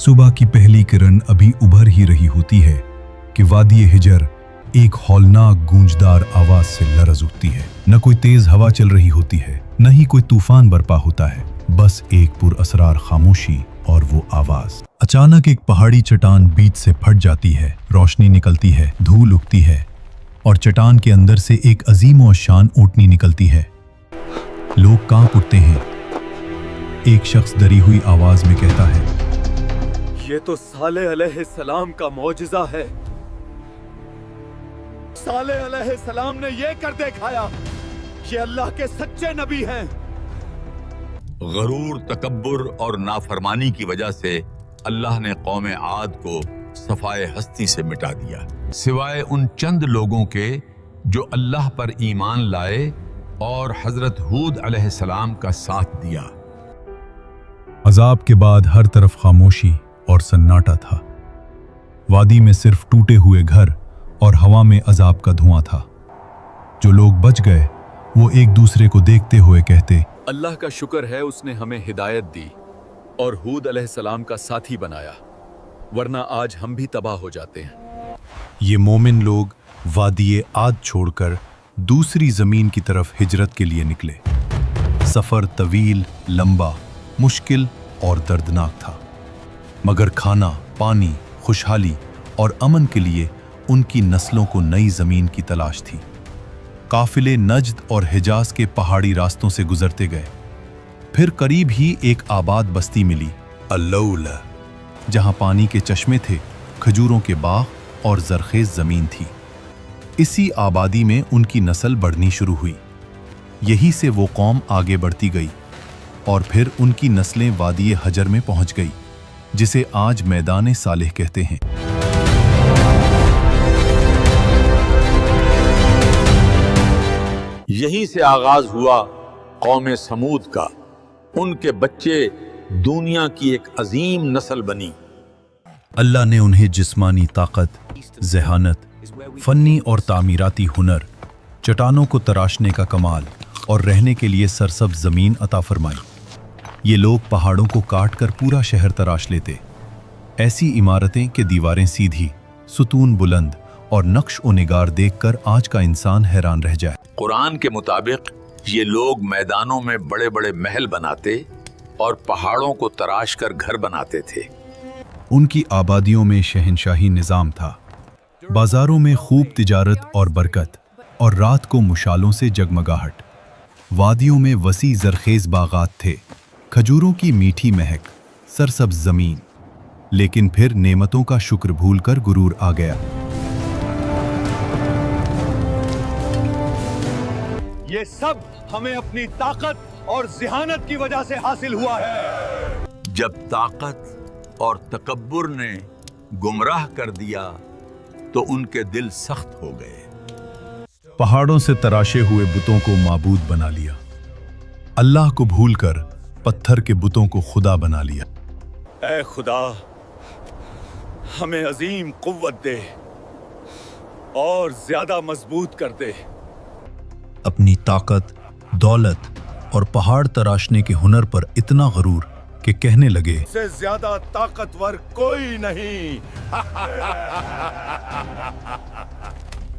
सुबह की पहली किरण अभी उभर ही रही होती है कि वादी हिजर एक हौलनाक गूंजदार आवाज से लरज उठती है। न कोई तेज हवा चल रही होती है, न ही कोई तूफान बरपा होता है, बस एक पुरअसरार खामोशी और वो आवाज। अचानक एक पहाड़ी चट्टान बीच से फट जाती है, रोशनी निकलती है, धूल उगती है और चट्टान के अंदर से एक अजीम और शान ऊँटनी निकलती है। लोग कांप उठते हैं। एक शख्स डरी हुई आवाज में कहता है, ये तो सालेह अलैहिस्सलाम का मौजिज़ा है। सालेह अलैहिस्सलाम ने ये कर दिखाया। ये अल्लाह के सच्चे नबी हैं। गरूर, तकब्बुर और नाफरमानी की वजह से अल्लाह ने कौम आद को सफाए हस्ती से मिटा दिया, सिवाय उन चंद लोगों के जो अल्लाह पर ईमान लाए और हजरत हूद अलैहिस्सलाम का साथ दिया। अजाब के बाद हर तरफ खामोशी और सन्नाटा था। वादी में सिर्फ टूटे हुए घर और हवा में अजाब का धुआं था। जो लोग बच गए वो एक दूसरे को देखते हुए कहते, अल्लाह का शुक्र है उसने हमें हिदायत दी और हूद अलैहिस्सलाम का साथी बनाया, वरना आज हम भी तबाह हो जाते हैं। ये मोमिन लोग वादी आद छोड़कर दूसरी जमीन की तरफ हिजरत के लिए निकले। सफर तवील, लंबा, मुश्किल और दर्दनाक था, मगर खाना, पानी, खुशहाली और अमन के लिए उनकी नस्लों को नई जमीन की तलाश थी। काफिले नज्द और हिजाज के पहाड़ी रास्तों से गुजरते गए। फिर करीब ही एक आबाद बस्ती मिली, अल्लौला, जहां पानी के चश्मे थे, खजूरों के बाग और जरखेज जमीन थी। इसी आबादी में उनकी नस्ल बढ़नी शुरू हुई। यहीं से वो कौम आगे बढ़ती गई और फिर उनकी नस्लें वादी हजर में पहुंच गई, जिसे आज मैदान सालेह कहते हैं। यहीं से आगाज हुआ कौम समूद का। उनके बच्चे दुनिया की एक अजीम नस्ल बनी। अल्लाह ने उन्हें जिस्मानी ताकत, ज़हानत, फन्नी और तामीराती हुनर, चट्टानों को तराशने का कमाल और रहने के लिए सरसब्ज़ ज़मीन अता फरमाई। ये लोग पहाड़ों को काट कर पूरा शहर तराश लेते। ऐसी इमारतें कि दीवारें सीधी, सुतून बुलंद और नक्श ओ निगार देखकर आज का इंसान हैरान रह जाए। कुरान के मुताबिक ये लोग मैदानों में बड़े बड़े महल बनाते और पहाड़ों को तराश कर घर बनाते थे। उनकी आबादियों में शहनशाही निज़ाम था, बाजारों में खूब तिजारत और बरकत, और रात को मुशालों से जगमगाहट। वादियों में वसी जरखेज बागात थे, खजूरों की मीठी महक, सरसब्ज जमीन। लेकिन फिर नेमतों का शुक्र भूलकर गुरूर आ गया। ये सब हमें अपनी ताकत और ज़हानत की वजह से हासिल हुआ है। जब ताकत और तकब्बुर ने गुमराह कर दिया तो उनके दिल सख्त हो गए। पहाड़ों से तराशे हुए बुतों को माबूद बना लिया। अल्लाह को भूलकर पत्थर के बुतों को खुदा बना लिया। ऐ खुदा, हमें अजीम कुव्वत दे और ज्यादा मजबूत कर दे। अपनी ताकत, दौलत और पहाड़ तराशने के हुनर पर इतना गरूर कि कहने लगे, से ज्यादा ताकतवर कोई नहीं।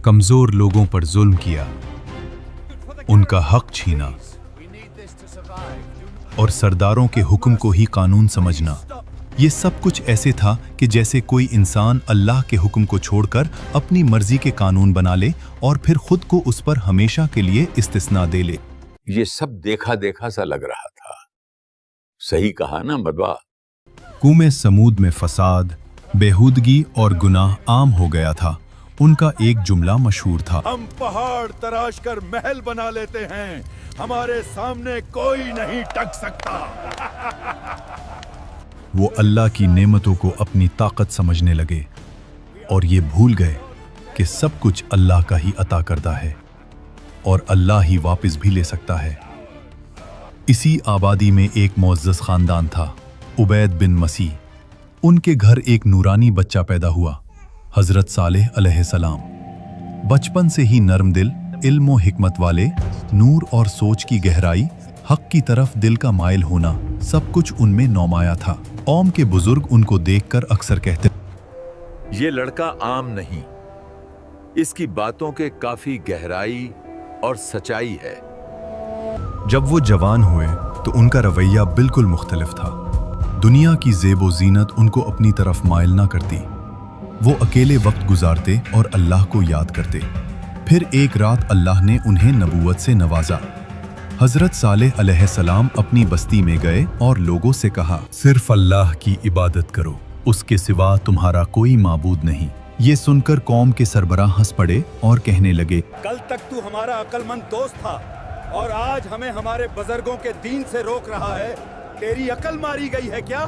कमजोर लोगों पर जुल्म किया, उनका हक छीना और सरदारों के हुक्म को ही कानून समझना। ये सब कुछ ऐसे था कि जैसे कोई इंसान अल्लाह के हुक्म को छोड़कर अपनी मर्जी के कानून बना ले और फिर खुद को उस पर हमेशा के लिए इस्तिस्ना दे ले। ये सब देखा देखा सा लग रहा था। सही कहा ना मदवा। कौम समूद में फसाद, बेहूदगी और गुनाह आम हो गया था। उनका एक जुमला मशहूर था, हम पहाड़ तराश कर महल बना लेते हैं, हमारे सामने कोई नहीं टक सकता। वो अल्लाह की नेमतों को अपनी ताकत समझने लगे और ये भूल गए कि सब कुछ अल्लाह का ही अता करता है और अल्लाह ही वापस भी ले सकता है। इसी आबादी में एक मुअज़्ज़ज़ खानदान था, उबैद बिन मसीह। उनके घर एक नूरानी बच्चा पैदा हुआ, हजरत सालेह अलैहिस्सलाम। बचपन से ही नर्म दिल, इल्म और हिकमत वाले, नूर और सोच की गहराई, हक की तरफ दिल का माइल होना, सब कुछ उनमें नौमाया था। कौम के बुजुर्ग उनको देखकर अक्सर कहते, ये लड़का आम नहीं, इसकी बातों के काफी गहराई और सच्चाई है। जब वो जवान हुए तो उनका रवैया बिल्कुल मुख्तलिफ था। दुनिया की ज़ेबो ज़ीनत उनको अपनी तरफ माइल ना करती। वो अकेले वक्त गुजारते और अल्लाह को याद करते। फिर एक रात अल्लाह ने उन्हें नबूवत से नवाजा। हज़रत सालेह अलैहिस्सलाम अपनी बस्ती में गए और लोगों से कहा, सिर्फ अल्लाह की इबादत करो, उसके सिवा तुम्हारा कोई माबूद नहीं। ये सुनकर कौम के सरबराह हंस पड़े और कहने लगे, कल तक तू हमारा अक्लमंद दोस्त था और आज हमें हमारे बुजुर्गों के दीन से रोक रहा है। तेरी अकल मारी गई है क्या?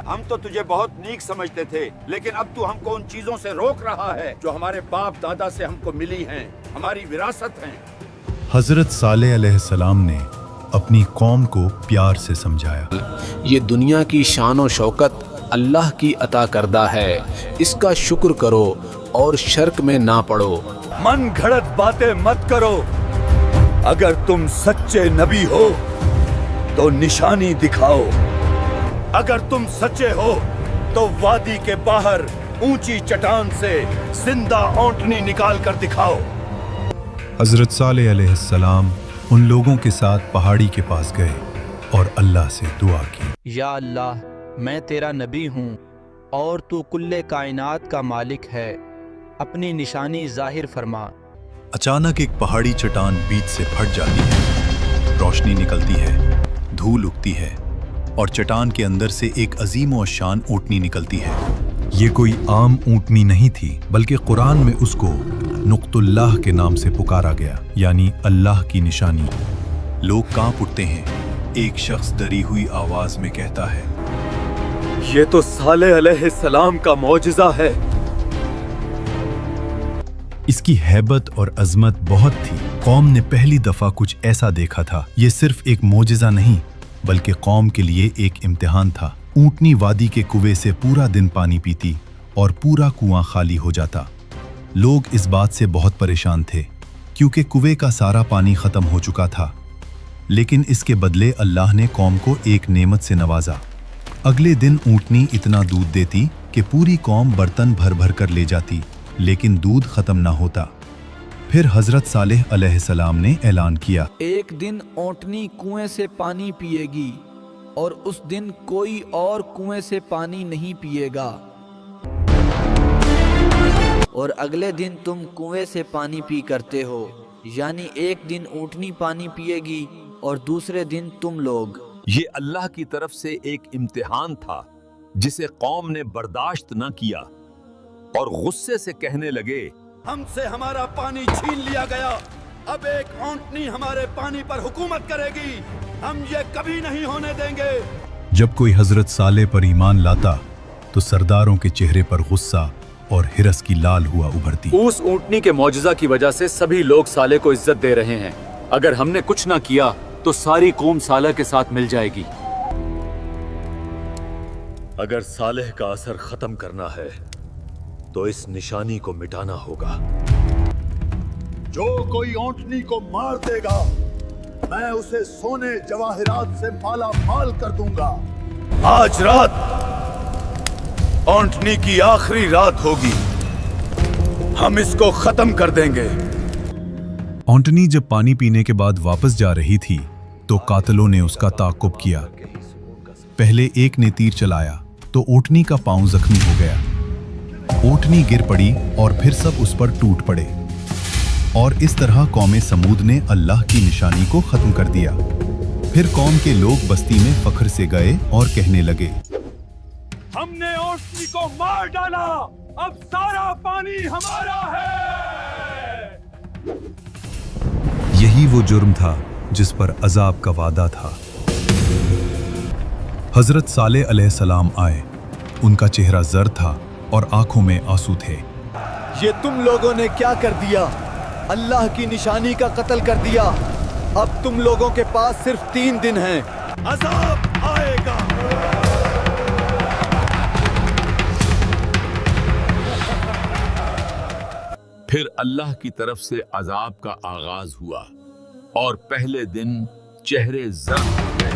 हम तो तुझे बहुत नीक समझते थे, लेकिन अब तू हमको उन चीजों से रोक रहा है जो हमारे बाप दादा से हमको मिली हैं, हमारी विरासत हैं। हज़रत सालेह अलैहिस्सलाम ने अपनी कौम को प्यार से समझाया, ये दुनिया की शान और शौकत अल्लाह की अता करदा है, इसका शुक्र करो और शर्क में ना पड़ो। मन घड़त बातें मत करो। अगर तुम सच्चे नबी हो तो निशानी दिखाओ। अगर तुम सच्चे हो तो वादी के बाहर ऊंची चट्टान से जिंदा ऊंटनी निकाल कर दिखाओ। हज़रत सालेह अलैहिस्सलाम उन लोगों के साथ पहाड़ी के पास गए और अल्लाह से दुआ की, या अल्लाह, मैं तेरा नबी हूँ और तू कुल्ले कायनात का मालिक है, अपनी निशानी जाहिर फरमा। अचानक एक पहाड़ी चट्टान बीच से फट जाती है, रोशनी निकलती है, धूल उगती है और चट्टान के अंदर से एक अजीम और शान ऊँटनी निकलती है। ये कोई आम ऊँटनी नहीं थी, बल्कि कुरान में उसको नुक्तुल्लाह के नाम से पुकारा गया, यानी अल्लाह की निशानी। लोग कांप उठते हैं। एक शख्स डरी हुई आवाज में कहता है, ये तो सालेह अलैहिस्सलाम का मौजिज़ा है। इसकी हैबत और अजमत बहुत थी। कौम ने पहली दफा कुछ ऐसा देखा था। ये सिर्फ एक मौजिज़ा नहीं, बल्कि कौम के लिए एक इम्तिहान था। ऊँटनी वादी के कुएं से पूरा दिन पानी पीती और पूरा कुआं खाली हो जाता। लोग इस बात से बहुत परेशान थे, क्योंकि कुएं का सारा पानी खत्म हो चुका था। लेकिन इसके बदले अल्लाह ने कौम को एक नेमत से नवाजा। अगले दिन ऊँटनी इतना दूध देती कि पूरी कौम बर्तन भर भर कर ले जाती, लेकिन दूध खत्म ना होता। फिर हजरत सालेह अलैहिस्सलाम ने ऐलान किया, एक दिन ऊँटनी कुएं से पानी पिएगी और उस दिन कोई और कुएं से पानी नहीं पिएगा। और अगले दिन तुम कुएं से पानी पी करते हो, यानी एक दिन ऊँटनी पानी पिएगी और दूसरे दिन तुम लोग। ये अल्लाह की तरफ से एक इम्तिहान था जिसे कौम ने बर्दाश्त न किया और गुस्से से कहने लगे, हमसे हमारा पानी छीन लिया गया, अब एक ऊँटनी हमारे पानी पर हुकूमत करेगी। हम ये कभी नहीं होने देंगे। जब कोई हजरत सालेह पर ईमान लाता तो सरदारों के चेहरे पर गुस्सा और हिरस की लाल हुआ उभरती। उस ऊँटनी के मौजज़ा की वजह से सभी लोग साले को इज्जत दे रहे हैं। अगर हमने कुछ ना किया तो सारी कौम सालेह के साथ मिल जाएगी। अगर सालेह का असर खत्म करना है तो इस निशानी को मिटाना होगा। जो कोई ऊँटनी को मार देगा, मैं उसे सोने जवाहरात से माला माल कर दूंगा। आज रात ऊँटनी की आखिरी रात होगी, हम इसको खत्म कर देंगे। ऊँटनी जब पानी पीने के बाद वापस जा रही थी तो कातलों ने उसका ताक़ुब किया। पहले एक ने तीर चलाया तो ऊँटनी का पांव जख्मी हो गया। ऊँटनी गिर पड़ी और फिर सब उस पर टूट पड़े और इस तरह कौम समूद ने अल्लाह की निशानी को खत्म कर दिया। फिर कौम के लोग बस्ती में फख्र से गए और कहने लगे, हमने ऊँटनी को मार डाला, अब सारा पानी हमारा है। यही वो जुर्म था जिस पर अजाब का वादा था। हजरत सालेह अलैहिस्सलाम आए। उनका चेहरा जर्द था और आंखों में आंसू थे। ये तुम लोगों ने क्या कर दिया? अल्लाह की निशानी का कत्ल कर दिया। अब तुम लोगों के पास सिर्फ 3 दिन हैं, अज़ाब आएगा। फिर अल्लाह की तरफ से अजाब का आगाज हुआ और पहले दिन चेहरे जर्द हो गए।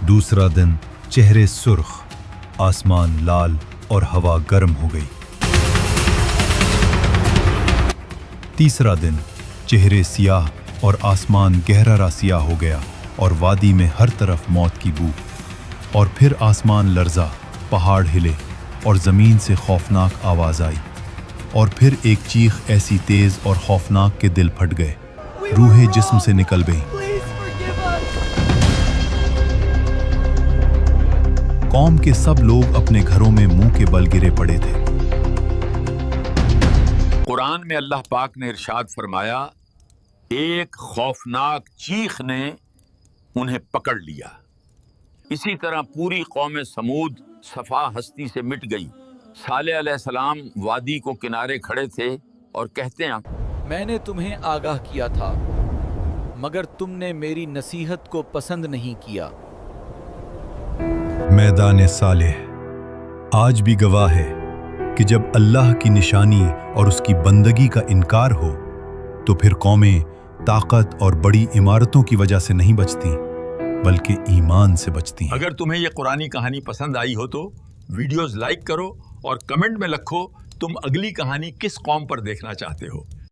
दूसरा दिन चेहरे सुर्ख, आसमान लाल और हवा गर्म हो गई। तीसरा दिन चेहरे सियाह और आसमान गहरा सियाह हो गया और वादी में हर तरफ मौत की बू। और फिर आसमान लर्जा, पहाड़ हिले और ज़मीन से खौफनाक आवाज़ आई। और फिर एक चीख ऐसी तेज़ और खौफनाक के दिल फट गए, रूहें जिस्म से निकल गईं। कौम के सब लोग अपने घरों में मुंह के बल गिरे पड़े थे। कुरान में अल्लाह पाक ने इरशाद फरमाया, एक खौफनाक चीख ने उन्हें पकड़ लिया। इसी तरह पूरी कौम समूद सफा हस्ती से मिट गई। सालेह अलैहिस्सलाम वादी को किनारे खड़े थे और कहते हैं, मैंने तुम्हें आगाह किया था मगर तुमने मेरी नसीहत को पसंद नहीं किया। मैदान सालेह आज भी गवाह है कि जब अल्लाह की निशानी और उसकी बंदगी का इनकार हो तो फिर कौमें ताकत और बड़ी इमारतों की वजह से नहीं बचती बल्कि ईमान से बचती हैं। अगर तुम्हें यह कुरानी कहानी पसंद आई हो तो वीडियोस लाइक करो और कमेंट में लिखो तुम अगली कहानी किस कौम पर देखना चाहते हो।